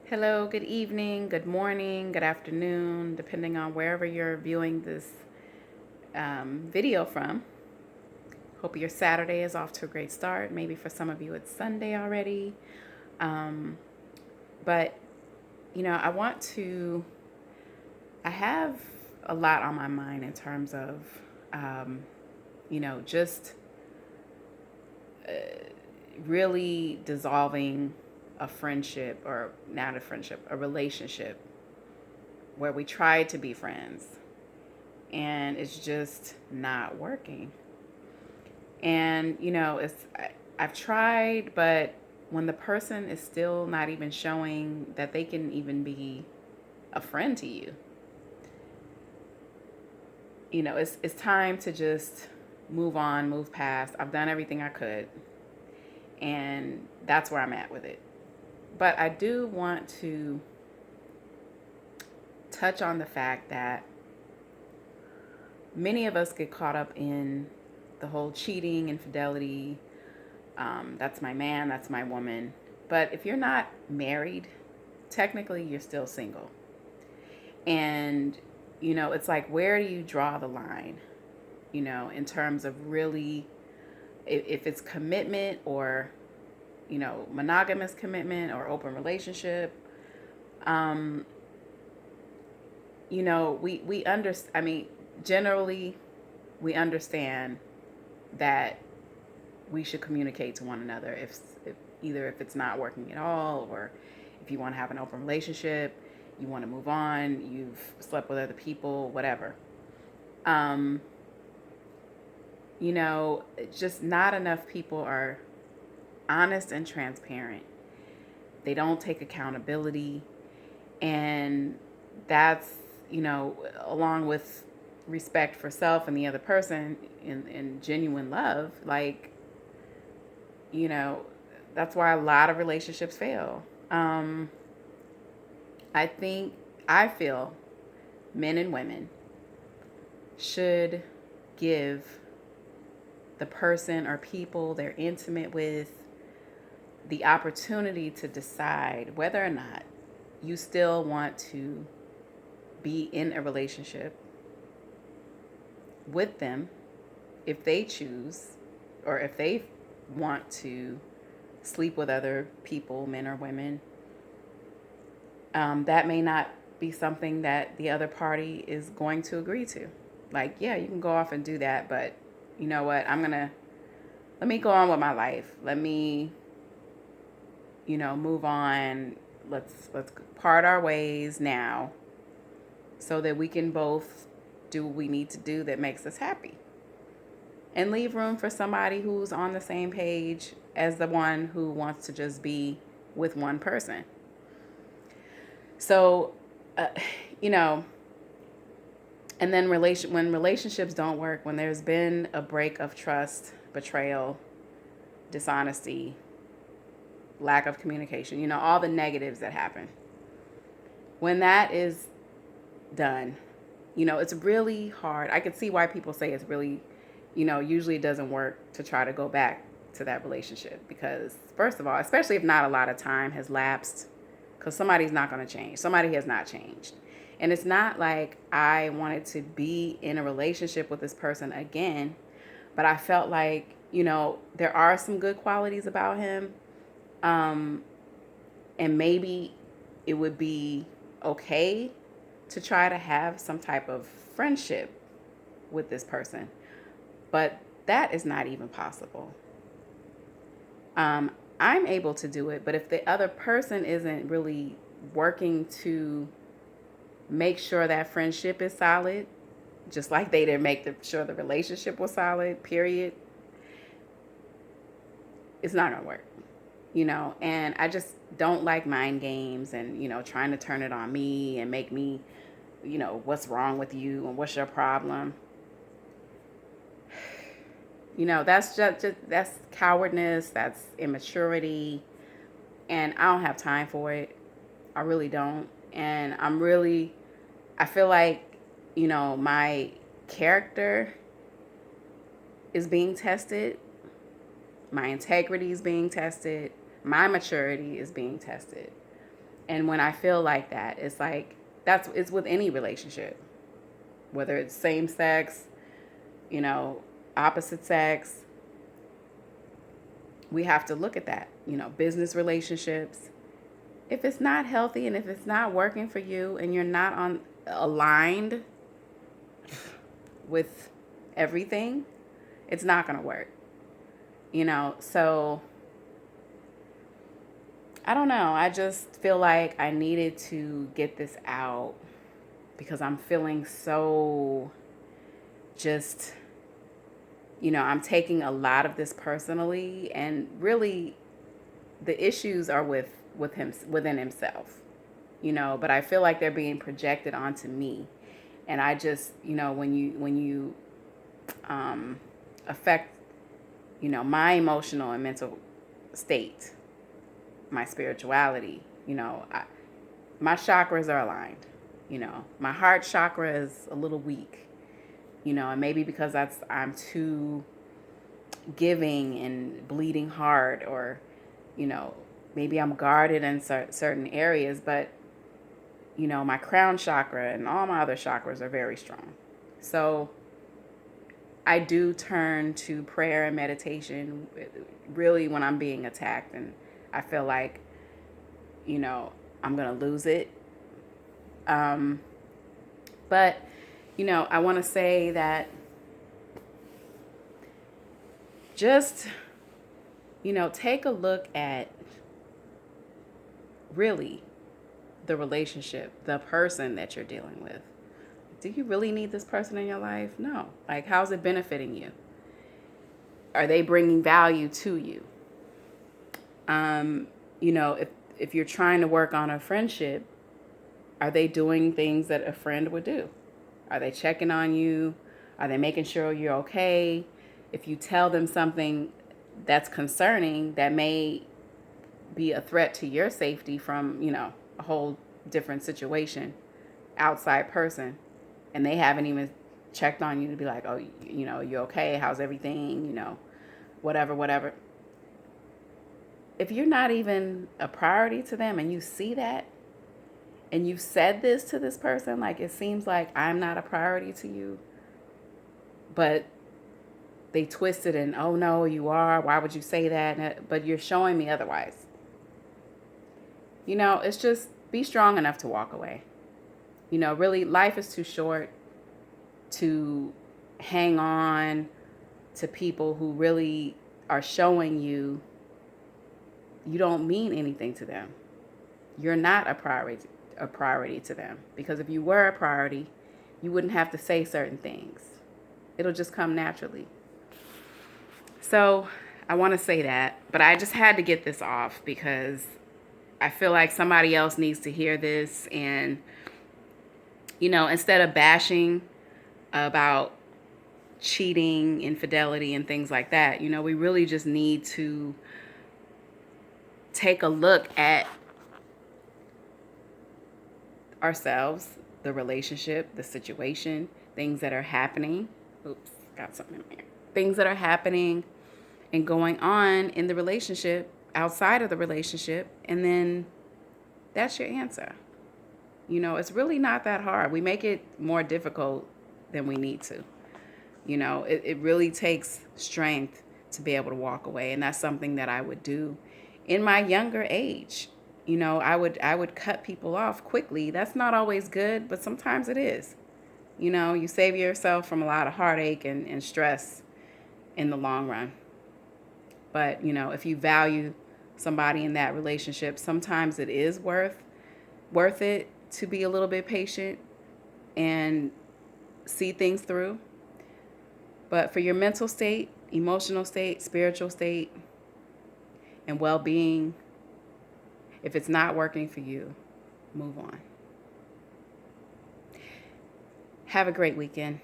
Hello, good evening, good morning, good afternoon, depending on wherever you're viewing this video from. Hope your Saturday is off to a great start. Maybe for some of you it's Sunday already. Um, but, I have a lot on my mind in terms of, um, just really dissolving a friendship, or not a friendship, a relationship where we tried to be friends and it's just not working. And I've tried, but when the person is still not even showing that they can even be a friend to you, it's time to just move on, move past. I've done everything I could, and that's where I'm at with it. But I do want to touch on the fact that many of us get caught up in the whole cheating, infidelity. That's my man, that's my woman. But if you're not married, technically you're still single. And, it's like, where do you draw the line, in terms of really, if it's commitment or, monogamous commitment or open relationship. Um, we understand, generally, we understand that we should communicate to one another if either if it's not working at all, or if you want to have an open relationship, you want to move on, you've slept with other people, whatever. um just not enough people are honest and transparent. They don't take accountability, and that's, along with respect for self and the other person, in genuine love, like, you know, that's why a lot of relationships fail. Um, I think, I feel men and women should give the person or people they're intimate with the opportunity to decide whether or not you still want to be in a relationship with them, if they choose, or if they want to sleep with other people, men or women. That may not be something that the other party is going to agree to. Like, yeah, you can go off and do that, but you know what? Let me go on with my life. Let me, move on. Let's part our ways now so that we can both do what we need to do that makes us happy. And leave room for somebody who's on the same page as the one who wants to just be with one person. So, uh, you know, and then when relationships don't work, when there's been a break of trust, betrayal, dishonesty, lack of communication, all the negatives that happen. When that is done, it's really hard. I could see why people say it's really, usually it doesn't work to try to go back to that relationship, because first of all, especially if not a lot of time has lapsed, because somebody's not going to change. Somebody has not changed. And it's not like I wanted to be in a relationship with this person again, but I felt like, there are some good qualities about him. Um, and maybe it would be okay to try to have some type of friendship with this person. But that is not even possible. Um, I'm able to do it, but if the other person isn't really working to make sure that friendship is solid, just like they didn't make sure the relationship was solid, period, it's not going to work. And I just don't like mind games and, trying to turn it on me and make me, what's wrong with you and what's your problem. That's just that's cowardness, that's immaturity, and I don't have time for it. I really don't. And I feel like, my character is being tested, my integrity is being tested, my maturity is being tested. And when I feel like that, it's like it's with any relationship, whether it's same sex, you know, opposite sex. We have to look at that, business relationships. If it's not healthy and if it's not working for you and you're not on aligned with everything, it's not going to work. So I don't know. I just feel like I needed to get this out because I'm feeling so just, I'm taking a lot of this personally, and really the issues are with him, within himself, but I feel like they're being projected onto me. And I just, when you affect, my emotional and mental state, my spirituality, my chakras are aligned. My heart chakra is a little weak, and maybe because I'm too giving and bleeding heart, or, maybe I'm guarded in certain areas, but, my crown chakra and all my other chakras are very strong. So I do turn to prayer and meditation really when I'm being attacked and I feel like, I'm going to lose it. But, I want to say that just, take a look at really the relationship, the person that you're dealing with. Do you really need this person in your life? No. Like, how's it benefiting you? Are they bringing value to you? If you're trying to work on a friendship, are they doing things that a friend would do? Are they checking on you? Are they making sure you're okay? If you tell them something that's concerning, that may be a threat to your safety from, a whole different situation, outside person, and they haven't even checked on you to be like, oh, you okay? How's everything? Whatever. If you're not even a priority to them and you see that, and you said this to this person, like, it seems like I'm not a priority to you, but they twist it and, oh no, you are. Why would you say that? But you're showing me otherwise. It's just be strong enough to walk away. Really, life is too short to hang on to people who really are showing you don't mean anything to them. You're not a priority to them, because if you were a priority, you wouldn't have to say certain things. It'll just come naturally. So I want to say that, but I just had to get this off because I feel like somebody else needs to hear this. And, instead of bashing about cheating, infidelity, and things like that, we really just need to take a look at ourselves, the relationship, the situation, things that are happening. Oops, got something in there. Things that are happening and going on in the relationship, outside of the relationship, and then that's your answer. It's really not that hard. We make it more difficult than we need to. It really takes strength to be able to walk away, and that's something that I would do in my younger age. I would cut people off quickly. That's not always good, but sometimes it is. You save yourself from a lot of heartache and stress in the long run. But, if you value somebody in that relationship, sometimes it is worth it to be a little bit patient and see things through. But for your mental state, emotional state, spiritual state, and well-being, if it's not working for you, move on. Have a great weekend.